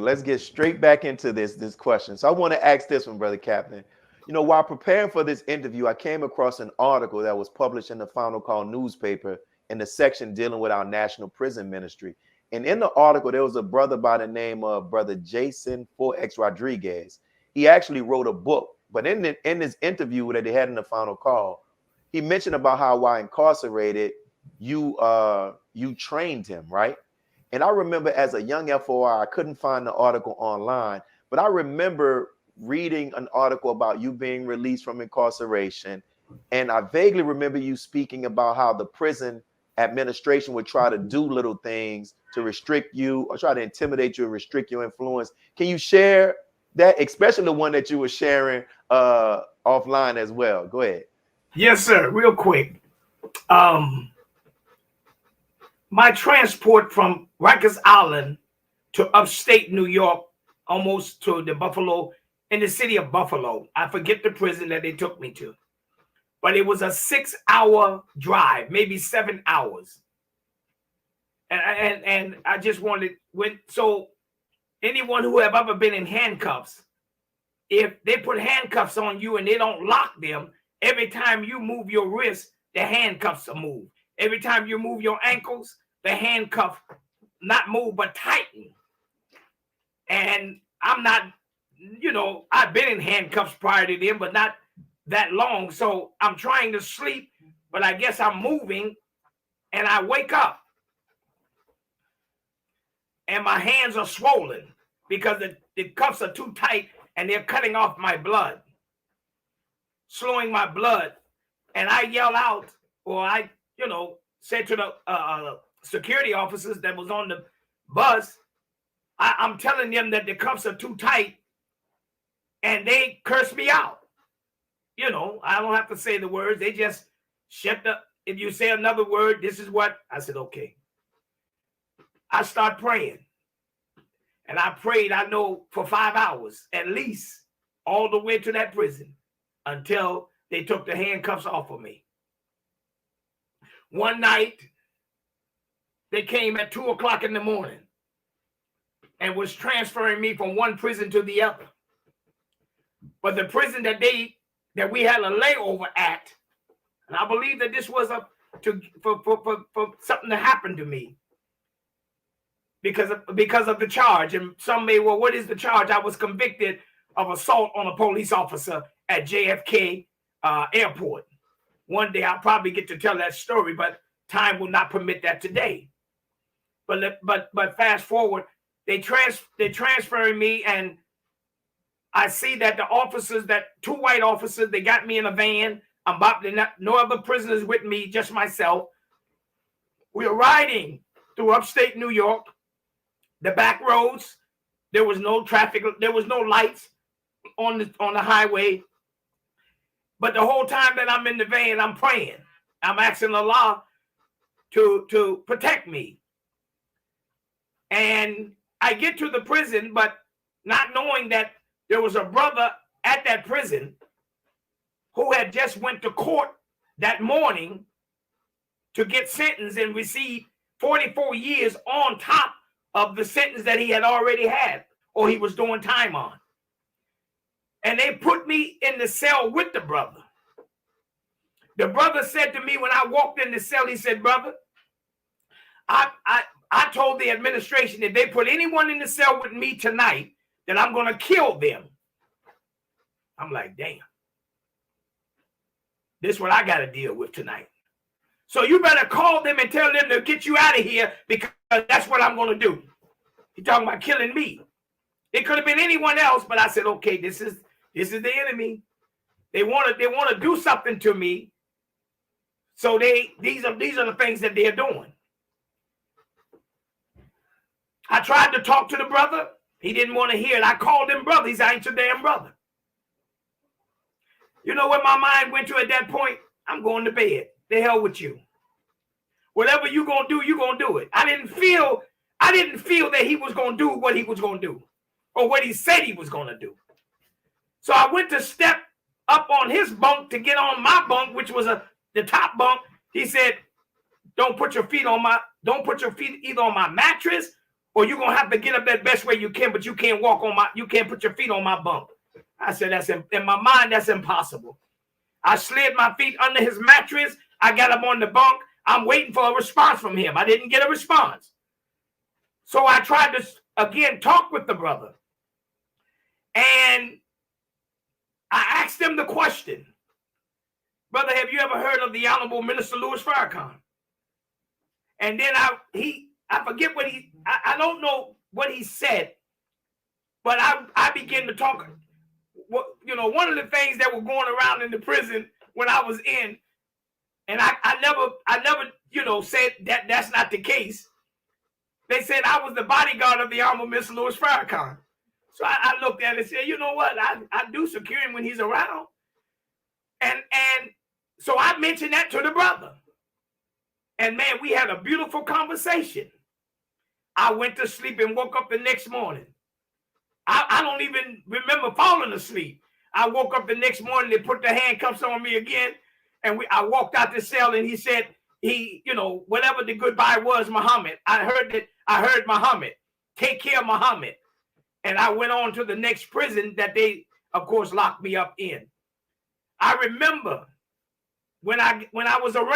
Let's get straight back into this question. So I want to ask this one, Brother Captain. You know, while preparing for this interview, I came across an article that was published in the Final Call newspaper in the section dealing with our national prison ministry. And in the article, there was a brother by the name of Brother Jason 4X Rodriguez. He actually wrote a book, but in this interview that they had in the Final Call, he mentioned about how while incarcerated, you trained him, right? And I remember as a young FOI, I couldn't find the article online, but I remember reading an article about you being released from incarceration. And I vaguely remember you speaking about how the prison administration would try to do little things to restrict you or try to intimidate you and restrict your influence. Can you share that, especially the one that you were sharing offline as well? Go ahead. Yes, sir. Real quick. My transport from Rikers Island to upstate New York, almost to the Buffalo, in the city of Buffalo. I forget the prison that they took me to. But it was a 6-hour drive, maybe 7 hours. And I just wanted, so anyone who have ever been in handcuffs, if they put handcuffs on you and they don't lock them, every time you move your wrist, the handcuffs are moved. Every time you move your ankles, the handcuff not move, but tighten. And I'm not, I've been in handcuffs prior to them, but not that long. So I'm trying to sleep, but I guess I'm moving and I wake up. And my hands are swollen because the cuffs are too tight and they're cutting off my blood, slowing my blood. And I yell out, or I, said to the security officers that was on the bus, I'm telling them that the cuffs are too tight and they curse me out. I don't have to say the words. They just if you say another word, this is what I said. Okay. I start praying and I prayed, I know, for 5 hours at least, all the way to that prison until they took the handcuffs off of me. One night, they came at 2 o'clock in the morning and was transferring me from one prison to the other. But the prison that we had a layover at, and I believe that this was for something to happen to me because of the charge. And some may, well, what is the charge? I was convicted of assault on a police officer at JFK airport. One day I'll probably get to tell that story, but time will not permit that today. But fast forward, they're transferring me, and I see that the officers, that 2 white officers, they got me in a van. No other prisoners with me, just myself. We were riding through upstate New York, the back roads. There was no traffic. There was no lights on the highway. But the whole time that I'm in the van, I'm praying. I'm asking Allah to protect me. And I get to the prison, but not knowing that there was a brother at that prison who had just went to court that morning to get sentenced and receive 44 years on top of the sentence that he had already had or he was doing time on. And they put me in the cell with the brother. The brother said to me when I walked in the cell, he said, brother, I told the administration if they put anyone in the cell with me tonight, then I'm going to kill them. I'm like, damn. This is what I got to deal with tonight. So you better call them and tell them to get you out of here because that's what I'm going to do. He's talking about killing me. It could have been anyone else, but I said, okay, this is the enemy. They want to do something to me. So these are the things that they're doing. I tried to talk to the brother. He didn't want to hear it. I called him brother. He said, I ain't your damn brother. You know what my mind went to at that point? I'm going to bed. The hell with you. Whatever you going to do, you going to do it. I didn't feel that he was going to do what he was going to do or what he said he was going to do. So I went to step up on his bunk to get on my bunk, which was the top bunk. He said, don't put your feet either on my mattress or you're gonna have to get up that best way you can, but you can't you can't put your feet on my bunk. I said, in my mind, that's impossible. I slid my feet under his mattress. I got up on the bunk. I'm waiting for a response from him. I didn't get a response. So I tried to, again, talk with the brother. And I asked him the question, brother, have you ever heard of the Honorable Minister Louis Farrakhan? And then I forget what I don't know what he said, but I began to talk. One of the things that were going around in the prison when I was in, and I never, said that that's not the case. They said I was the bodyguard of the Honorable Mr. Louis Farrakhan. So I looked at it and said, you know what? I do secure him when he's around. And so I mentioned that to the brother. And man, we had a beautiful conversation. I went to sleep and woke up the next morning. I don't even remember falling asleep. I woke up the next morning, they put the handcuffs on me again. And I walked out the cell and he said, whatever the goodbye was, Muhammad. I heard Muhammad. Take care, Muhammad. And I went on to the next prison that they, of course, locked me up in. I remember when I was arraigned.